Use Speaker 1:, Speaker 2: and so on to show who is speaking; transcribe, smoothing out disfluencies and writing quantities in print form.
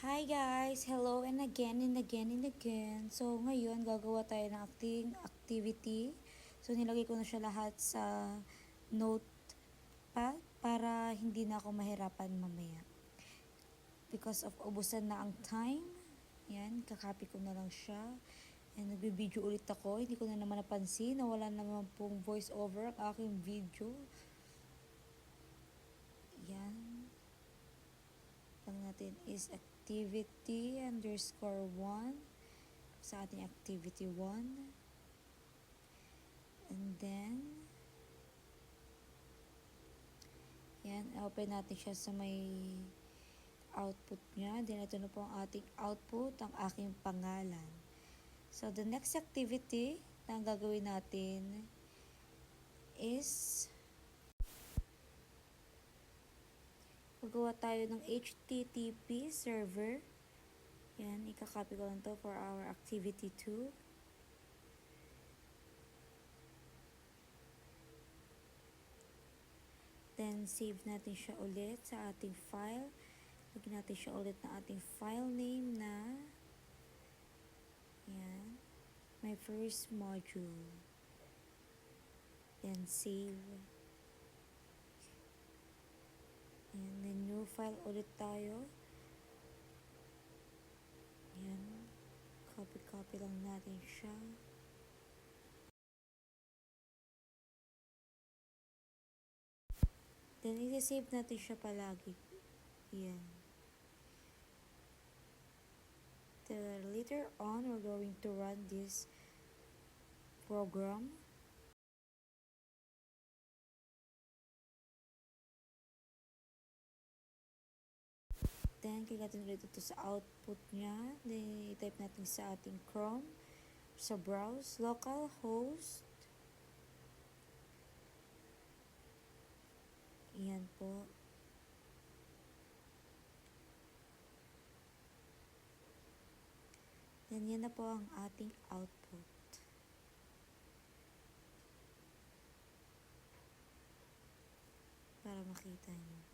Speaker 1: Hi guys! Hello and again and again and again. So ngayon gagawa tayo ng activity. So nilagay ko na siya lahat sa notepad para hindi na ako mahirapan mamaya. Because of ubusan na ang time. Yan, kakopy ko na lang siya. And nagbibideo ulit ako. Hindi ko na naman napansin na wala naman pong voice over ang aking video. Yan. Lang natin is activity _1 sa ating activity 1, and then yan, open natin siya sa may output niya. Then ito na po ang ating output, ang aking pangalan. So the next activity na gagawin natin is magawa tayo ng HTTP server. Yan, ikakopy ko lang to for our activity 2. Then, save natin siya ulit sa ating file. Lagyan natin siya ulit na ating file name na yan, my first module. Then, save. And then, new file ulit tayo. Yan. Copy lang natin siya. Then, i-save natin siya palagi. Yan. Later on, we're going to run this program. Then, click natin ulit ito sa output niya. Then, i-type natin sa ating Chrome. Sa browse, localhost. Yan po. Then, yan na po ang ating output. Para makita niyo.